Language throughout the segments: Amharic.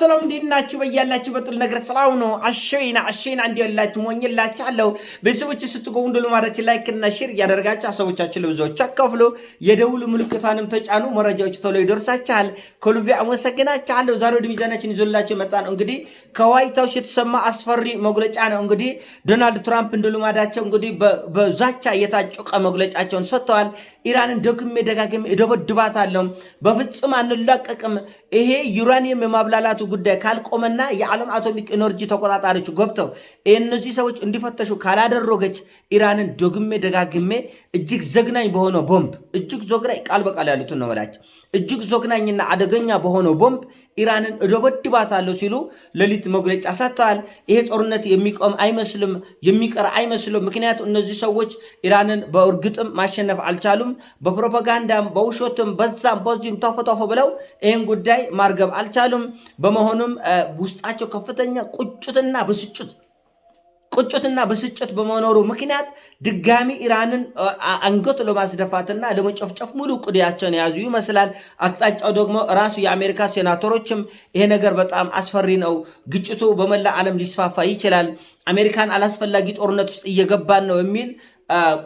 ሰላም እንዲናችሁ በያላችሁ በጥል ነገር ሰላም ነው። አሸይና እንዲያላችሁ ሞኝላችኋለሁ። ቤተሰቦች ስትገቡ እንደሉ ማለት ላይክ እና ሼር ያደርጋችሁ ሐሳቦቻችሁ ለብዙዎች አካፍሉ። የደውል ምልክቷንም ተጫኑ። መረጃዎች ቶሎ ይደርሳችኋል። ከልቤ አመሰግናችኋለሁ። ዛሬ ወደ ሚዛናችን ይዞላችሁ መጣ ነው። እንግዲህ ከዋይት ሃውስ የተሰማ አስፈሪ መግለጫ ነው። እንግዲህ ዶናልድ ትራምፕ እንደሉ ማዳቸው እንግዲህ በዛቻ የታጨቀ መግለጫቸውን ሰጥተዋል። ኢራንን ደግሜ ደጋግሜ እደበድባታለሁ፣ በፍጹም አንላቀቅም፣ ይሄ ዩራኒየም የማብላላቱ ጉዳይ ካልቆመና የዓለም አቶሚክ ኤነርጂ ተቆጣጣሪዎች ገብተው እነዚህ ሰዎች እንዲፈተሹ ካላደረገች ኢራንን ደግሜ ደጋግሜ እጅግ ዘግናኝ በሆነው ቦምብ እጅግ ዘግናኝ ቃል በቃል ያሉትን ነው በላቸው እጅግ ዘግናኝና አደገኛ በሆነው ቦምብ ኢራንን እደበድባታለሁ ሲሉ ሌሊት መግለጫ ሰጥተዋል። ይሄ ጦርነት የሚቆም አይመስልም፣ የሚቀር አይመስልም። ምክንያቱም እነዚህ ሰዎች ኢራንን በእርግጥም ማሸነፍ አልቻሉም። በፕሮፓጋንዳም በውሸትም በዛም በዚህም ተፈተፈ ብለው ይህን ጉዳይ ማርገብ አልቻሉም። በመሆኑም ውስጣቸው ከፍተኛ ቁጭትና ብስጭት በመኖሩ ምክንያት ድጋሚ ኢራንን አንገት ለማስደፋትና ለመጨፍጨፍ ሙሉ ቅዲያቸውን የያዙ ይመስላል። አቅጣጫው ደግሞ ራሱ የአሜሪካ ሴናተሮችም ይሄ ነገር በጣም አስፈሪ ነው፣ ግጭቱ በመላ ዓለም ሊስፋፋ ይችላል፣ አሜሪካን አላስፈላጊ ጦርነት ውስጥ እየገባን ነው የሚል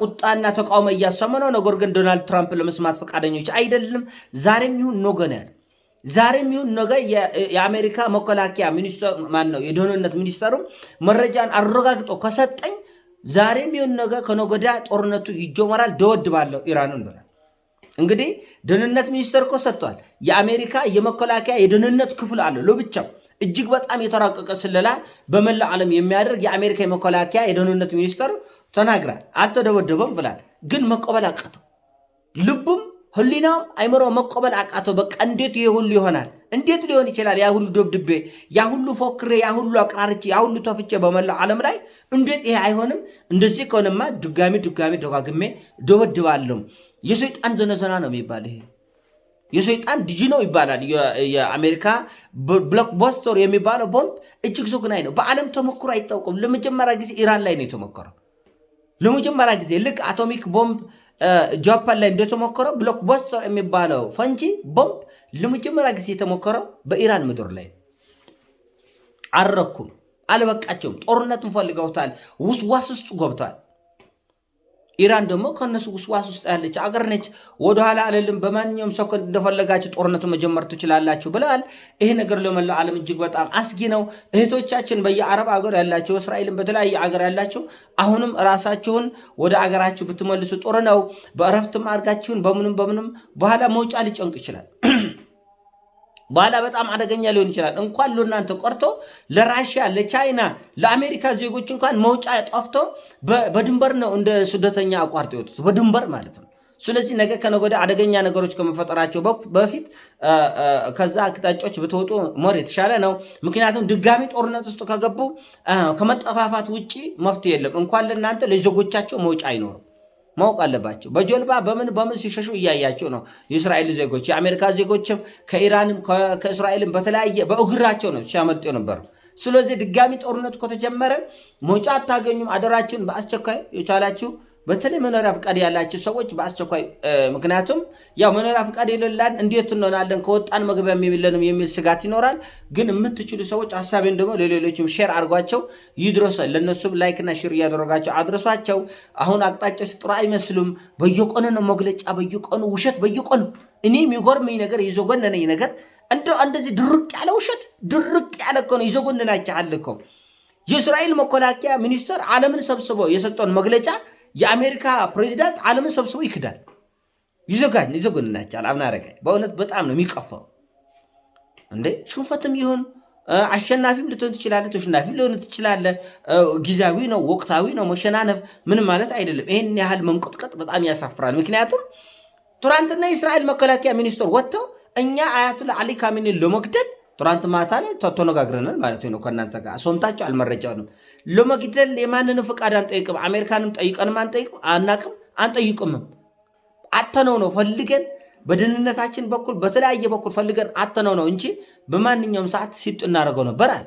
ቁጣና ተቃውሞ እያሰሙ ነው። ነገር ግን ዶናልድ ትራምፕ ለመስማት ፈቃደኞች አይደለም። ዛሬም ይሁን ነገ ነው ያለ። ዛሬም ይሁን ነገ የአሜሪካ መከላከያ ሚኒስትር ማነው የደህንነት ሚኒስትሩ መረጃን አረጋግጦ ከሰጠኝ ዛሬም ይሁን ነገ ከነገ ወዲያ ጦርነቱ ይጀመራል፣ ደወድባለሁ ኢራንን ብሏል። እንግዲህ ደህንነት ሚኒስትር እኮ ሰጥቷል። የአሜሪካ የመከላከያ የደህንነት ክፍል አለ ለብቻው እጅግ በጣም የተራቀቀ ስለላ በመላ ዓለም የሚያደርግ የአሜሪካ የመከላከያ የደህንነት ሚኒስትር ተናግራል። አልተደበደበም ብላል። ግን መቀበል አቃተው። ልቡም ህሊናም አይምሮ መቀበል አቃተው። በቃ እንዴት ይሄ ሁሉ ይሆናል? እንዴት ሊሆን ይችላል? ያ ሁሉ ደብድቤ፣ ያ ሁሉ ፎክሬ፣ ያ ሁሉ አቅራርቼ፣ ያ ሁሉ ተፍቼ በመላው ዓለም ላይ እንዴት ይሄ አይሆንም? እንደዚህ ከሆነማ ድጋሚ ደጋግሜ ደበድባለሁ። የሰይጣን ዘነዘና ነው የሚባል ይሄ የሰይጣን ድጅ ነው ይባላል። የአሜሪካ ብሎክበስተር የሚባለው ቦምብ እጅግ ዘግናኝ ነው። በዓለም ተሞክሮ አይታወቅም። ለመጀመሪያ ጊዜ ኢራን ላይ ነው የተሞከረው። ለመጀመሪያ ጊዜ ልክ አቶሚክ ቦምብ ጃፓን ላይ እንደተሞከረው ብሎክበስተር የሚባለው ፈንጂ ቦምብ ለመጀመሪያ ጊዜ የተሞከረው በኢራን ምድር ላይ። አረኩም፣ አልበቃቸውም። ጦርነቱን ፈልገውታል። ውስዋስ ውስጥ ገብቷል። ኢራን ደግሞ ከነሱ ውስዋስ ውስጥ ያለች አገር ነች። ወደኋላ አለልም፣ በማንኛውም ሰው እንደፈለጋችሁ ጦርነቱን መጀመር ትችላላችሁ ብለዋል። ይሄ ነገር ለመላው ዓለም እጅግ በጣም አስጊ ነው። እህቶቻችን በየአረብ አገር ያላችሁ፣ እስራኤልን በተለያየ አገር ያላችሁ አሁንም ራሳችሁን ወደ አገራችሁ ብትመልሱ ጥሩ ነው። በእረፍትም አድርጋችሁን በምንም በኋላ መውጫ ሊጨንቅ ይችላል። በኋላ በጣም አደገኛ ሊሆን ይችላል። እንኳን ለእናንተ ቆርቶ ለራሽያ፣ ለቻይና፣ ለአሜሪካ ዜጎች እንኳን መውጫ ጠፍቶ በድንበር ነው እንደ ስደተኛ አቋርጦ ይወጡት፣ በድንበር ማለት ነው። ስለዚህ ነገ ከነገ ወዲያ አደገኛ ነገሮች ከመፈጠራቸው በፊት ከዛ አቅጣጫዎች በተወጡ ሞር የተሻለ ነው። ምክንያቱም ድጋሚ ጦርነት ውስጥ ከገቡ ከመጠፋፋት ውጭ መፍትሄ የለም። እንኳን ለእናንተ ለዜጎቻቸው መውጫ አይኖርም። ማወቅ አለባቸው። በጀልባ በምን ሲሸሹ እያያቸው ነው የእስራኤል ዜጎች። የአሜሪካ ዜጎችም ከኢራንም ከእስራኤልም በተለያየ በእግራቸው ነው ሲያመልጡ ነበር። ስለዚህ ድጋሚ ጦርነቱ ከተጀመረ መውጫ አታገኙም። አደራችሁን በአስቸኳይ የቻላችሁ በተለይ መኖሪያ ፍቃድ ያላችሁ ሰዎች በአስቸኳይ ምክንያቱም ያው መኖሪያ ፍቃድ የሌለን እንዴት እንሆናለን ከወጣን መግቢያ የሚለንም የሚል ስጋት ይኖራል። ግን የምትችሉ ሰዎች ሀሳቤን ደግሞ ለሌሎችም ሼር አድርጓቸው ይድረሳል። ለነሱም ላይክና ሼር እያደረጋቸው አድርሷቸው። አሁን አቅጣጫ ጥሩ አይመስሉም። በየቀኑ ነው መግለጫ፣ በየቀኑ ውሸት፣ በየቀኑ እኔ የሚጎርመኝ ነገር ይዘጎነነኝ ነገር እንደዚህ ድርቅ ያለ ውሸት ድርቅ ያለ እኮ ነው ይዘጎነናችኋል እኮ። የእስራኤል መከላከያ ሚኒስትር ዓለምን ሰብስበው የሰጠውን መግለጫ የአሜሪካ ፕሬዚዳንት ዓለምን ሰብስቦ ይክዳል። ይዘጎንናቻል። አብናረጋ በእውነት በጣም ነው የሚቀፋው። እንዴ ሽንፈትም ይሁን አሸናፊም ልትሆን ትችላለህ፣ ተሸናፊም ሊሆን ትችላለህ። ጊዜያዊ ነው፣ ወቅታዊ ነው። መሸናነፍ ምንም ማለት አይደለም። ይህን ያህል መንቆጥቀጥ በጣም ያሳፍራል። ምክንያቱም ትናንትና የእስራኤል መከላከያ ሚኒስትር ወጥተው እኛ አያቱላ አሊ ካሚኒን ለመግደል ትናንት ማታ ላይ ተነጋግረናል ማለት ነው። ከእናንተ ጋር ሰምታችሁ አልመረጃውንም ለመግደል የማንንም ፍቃድ አንጠይቅም። አሜሪካንም ጠይቀንም አንጠይቅምም። አተነው ነው ፈልገን በደህንነታችን በኩል በተለያየ በኩል ፈልገን አተነው ነው እንጂ በማንኛውም ሰዓት ሲጥ እናደርገው ነበር አለ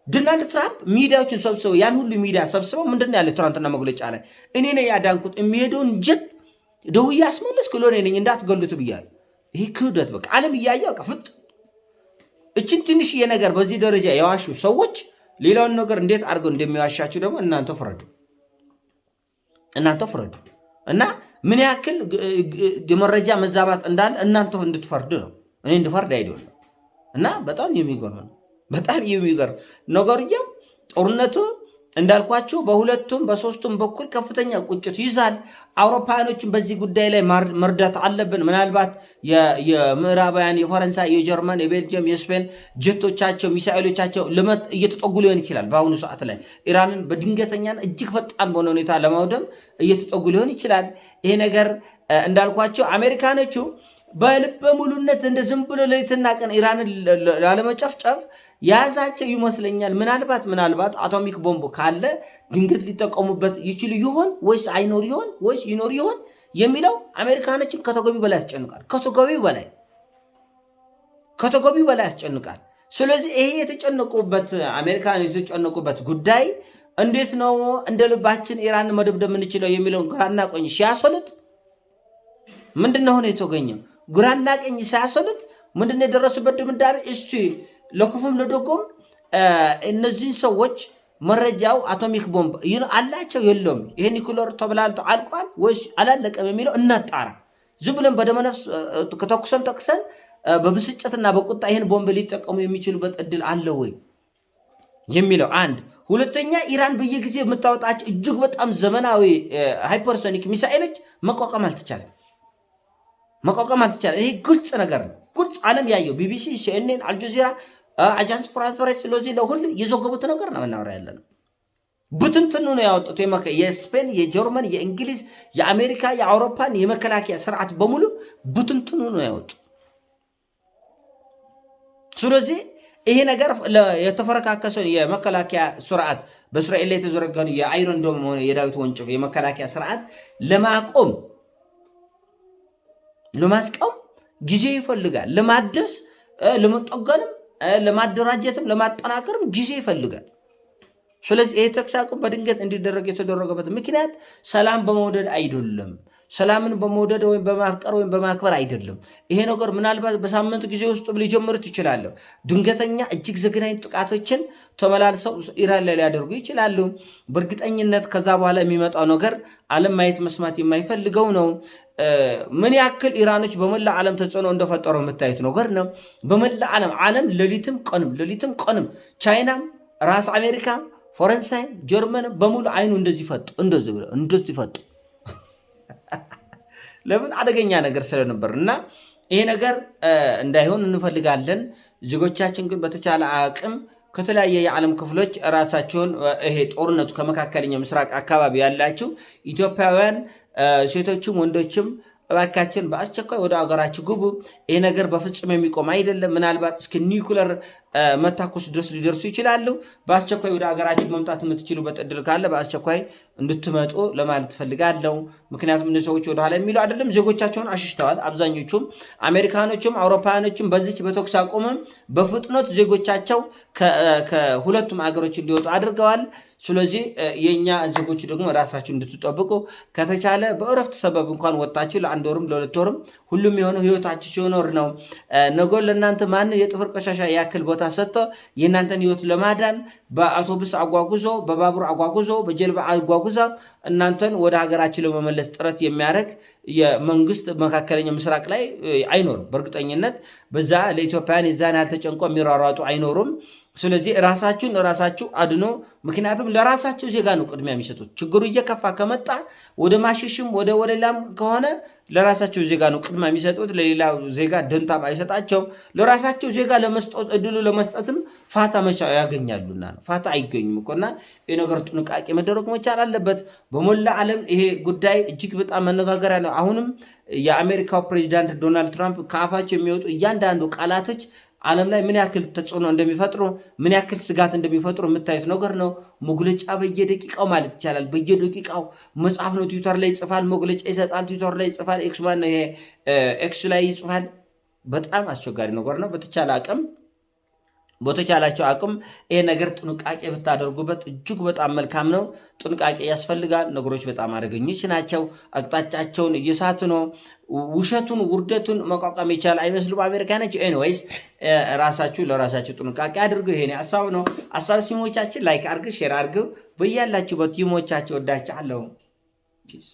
ዶናልድ ትራምፕ። ሚዲያዎችን ሰብስበው ያን ሁሉ ሚዲያ ሰብስበው ምንድን ያለ ትናንትና መግለጫ ላይ እኔ ነኝ ያዳንኩት፣ የሚሄደውን ጀት ደውዬ አስመለስኩ፣ ለኔ ነኝ እንዳትገሉት ብያለሁ። ይሄ ክህደት በቃ ዓለም እያየ ፍጥ እችን ትንሽዬ ነገር በዚህ ደረጃ የዋሹ ሰዎች ሌላውን ነገር እንዴት አድርገው እንደሚዋሻችሁ ደግሞ እናንተ ፍረዱ እና ምን ያክል የመረጃ መዛባት እንዳለ እናንተ እንድትፈርዱ ነው። እኔ እንድፈርድ አይደለም። እና በጣም የሚገርም ነው። በጣም የሚገርም ነገርየው ጦርነቱ እንዳልኳቸው በሁለቱም በሶስቱም በኩል ከፍተኛ ቁጭት ይዛል። አውሮፓውያኖችን በዚህ ጉዳይ ላይ መርዳት አለብን። ምናልባት የምዕራባውያን የፈረንሳይ፣ የጀርመን፣ የቤልጅየም፣ የስፔን ጀቶቻቸው ሚሳኤሎቻቸው እየተጠጉ ሊሆን ይችላል። በአሁኑ ሰዓት ላይ ኢራንን በድንገተኛና እጅግ ፈጣን በሆነ ሁኔታ ለማውደም እየተጠጉ ሊሆን ይችላል። ይሄ ነገር እንዳልኳቸው አሜሪካኖቹ በልበ ሙሉነት እንደ ዝም ብሎ ሌሊትና ቀን ኢራንን ላለመጨፍጨፍ ያዛቸው ይመስለኛል። ምናልባት አቶሚክ ቦምብ ካለ ድንገት ሊጠቀሙበት ይችሉ ይሆን ወይስ አይኖር ይሆን ወይስ ይኖር ይሆን የሚለው አሜሪካኖችን ከተገቢው በላይ ያስጨንቃል። ከተገቢው በላይ ያስጨንቃል። ስለዚህ ይሄ የተጨነቁበት አሜሪካን የተጨነቁበት ጉዳይ እንዴት ነው እንደ ልባችን ኢራንን መደብደብ የምንችለው የሚለውን ግራና ቀኝ ሲያሰሉት ምንድነው ሆነ የተገኘው? ግራና ቀኝ ሲያሰሉት ምንድነው የደረሱበት ድምዳሜ? እስቲ ለክፉም ለደጎም እነዚህን ሰዎች መረጃው አቶሚክ ቦምብ አላቸው የለውም፣ ይሄ ኒኩለር ተብላልቶ አልቋል ወይስ አላለቀም የሚለው እናጣራ። ዝም ብለን በደመነፍስ ከተኩሰን ጠቅሰን በብስጭትና በቁጣ ይህን ቦምብ ሊጠቀሙ የሚችሉበት እድል አለ ወይ የሚለው አንድ። ሁለተኛ ኢራን በየጊዜ የምታወጣቸው እጅግ በጣም ዘመናዊ ሃይፐርሶኒክ ሚሳኤሎች መቋቋም አልተቻለም። ይሄ ግልጽ ነገር ነው። ግልጽ ዓለም ያየው ቢቢሲ፣ ሲኤንኤን፣ አልጀዚራ፣ አጃንስ ፍራንስ ፕሬስ ስለዚህ ለሁሉ የዘገቡት ነገር ነው የምናወራ ያለ ነው። ብትንትኑ ነው ያወጡት። የስፔን፣ የጀርመን፣ የእንግሊዝ፣ የአሜሪካ፣ የአውሮፓን የመከላከያ ስርዓት በሙሉ ብትንትኑ ነው ያወጡ። ስለዚህ ይሄ ነገር የተፈረካከሰውን የመከላከያ ስርዓት በእስራኤል ላይ የተዘረጋውን የአይረን ዶም ሆነ የዳዊት ወንጭፍ የመከላከያ ስርዓት ለማስቆም ጊዜ ይፈልጋል። ለማደስ፣ ለመጠገንም፣ ለማደራጀትም ለማጠናከርም ጊዜ ይፈልጋል። ስለዚህ ይህ ተኩስ አቁም በድንገት እንዲደረግ የተደረገበት ምክንያት ሰላም በመውደድ አይደለም። ሰላምን በመውደድ ወይም በማፍቀር ወይም በማክበር አይደለም። ይሄ ነገር ምናልባት በሳምንት ጊዜ ውስጥ ሊጀምሩት ይችላሉ። ድንገተኛ እጅግ ዘግናኝ ጥቃቶችን ተመላልሰው ኢራን ላይ ሊያደርጉ ይችላሉ። በእርግጠኝነት ከዛ በኋላ የሚመጣው ነገር ዓለም ማየት መስማት የማይፈልገው ነው። ምን ያክል ኢራኖች በመላ ዓለም ተጽዕኖ እንደፈጠሩ የምታዩት ነገር ነው። በመላ ዓለም ሌሊትም ቀንም ቻይናም፣ ራስ አሜሪካ፣ ፈረንሳይ፣ ጀርመን በሙሉ አይኑ እንደዚህ ፈጡ። ለምን? አደገኛ ነገር ስለነበር እና ይሄ ነገር እንዳይሆን እንፈልጋለን። ዜጎቻችን ግን በተቻለ አቅም ከተለያየ የዓለም ክፍሎች ራሳቸውን ይሄ ጦርነቱ ከመካከለኛው ምስራቅ አካባቢ ያላችሁ ኢትዮጵያውያን ሴቶችም ወንዶችም እባካችን በአስቸኳይ ወደ አገራችሁ ግቡ። ይሄ ነገር በፍጹም የሚቆም አይደለም። ምናልባት እስከ ኒኩለር መታኮስ ድረስ ሊደርሱ ይችላሉ። በአስቸኳይ ወደ አገራችሁ መምጣት የምትችሉበት እድል ካለ በአስቸኳይ እንድትመጡ ለማለት ፈልጋለሁ። ምክንያቱም እነዚህ ሰዎች ወደኋላ የሚሉ አይደለም፣ ዜጎቻቸውን አሽሽተዋል። አብዛኞቹም አሜሪካኖችም አውሮፓውያኖችም በዚች በተኩስ አቁምም በፍጥነት ዜጎቻቸው ከሁለቱም አገሮች እንዲወጡ አድርገዋል። ስለዚህ የኛ ዜጎች ደግሞ ራሳችሁ እንድትጠብቁ ከተቻለ በእረፍት ሰበብ እንኳን ወጣችሁ ለአንድ ወርም ለሁለት ወርም ሁሉም የሆነው ህይወታችሁ ሲኖር ነው። ነገ ለእናንተ ማን የጥፍር ቆሻሻ ያክል ቦታ ሰጥቶ የእናንተን ህይወት ለማዳን በአውቶቡስ አጓጉዞ፣ በባቡር አጓጉዞ፣ በጀልባ አጓጉዞ እናንተን ወደ ሀገራችን ለመመለስ ጥረት የሚያደርግ የመንግስት መካከለኛ ምስራቅ ላይ አይኖርም። በእርግጠኝነት በዛ ለኢትዮጵያውያን የዛን ያልተጨንቆ የሚሯሯጡ አይኖሩም። ስለዚህ ራሳችሁ አድኖ። ምክንያቱም ለራሳቸው ዜጋ ነው ቅድሚያ የሚሰጡት። ችግሩ እየከፋ ከመጣ ወደ ማሸሽም ወደ ሌላም ከሆነ ለራሳቸው ዜጋ ነው ቅድሚያ የሚሰጡት። ለሌላ ዜጋ ደንታም አይሰጣቸው። ለራሳቸው ዜጋ ለመስጠት እድሉ ለመስጠትም ፋታ መቻ ያገኛሉና ፋታ አይገኙም እኮና ይህ ነገር ጥንቃቄ መደረግ መቻል አለበት። በሞላ ዓለም ይሄ ጉዳይ እጅግ በጣም መነጋገሪያ ነው። አሁንም የአሜሪካው ፕሬዚዳንት ዶናልድ ትራምፕ ከአፋቸው የሚወጡ እያንዳንዱ ቃላቶች ዓለም ላይ ምን ያክል ተጽዕኖ እንደሚፈጥሩ ምን ያክል ስጋት እንደሚፈጥሩ የምታዩት ነገር ነው። መግለጫ በየደቂቃው ማለት ይቻላል በየደቂቃው መጽሐፍ ነው። ትዊተር ላይ ይጽፋል፣ መግለጫ ይሰጣል፣ ትዊተር ላይ ይጽፋል፣ ኤክስ ላይ ይጽፋል። በጣም አስቸጋሪ ነገር ነው። በተቻለ አቅም በተቻላቸው አቅም ይሄ ነገር ጥንቃቄ ብታደርጉበት እጅግ በጣም መልካም ነው። ጥንቃቄ ያስፈልጋል። ነገሮች በጣም አደገኞች ናቸው። አቅጣጫቸውን እየሳቱ ነው። ውሸቱን ውርደቱን መቋቋም የቻለ አይመስሉም አሜሪካኖች። ኤኒዌይስ ራሳችሁ ለራሳችሁ ጥንቃቄ አድርጉ። ይሄኔ ሀሳብ ነው። ሀሳብ ሲሞቻችን ላይክ አድርግ፣ ሼር አድርግ። በያላችሁበት ይሞቻችሁ። ወዳችኋለሁ። ፒስ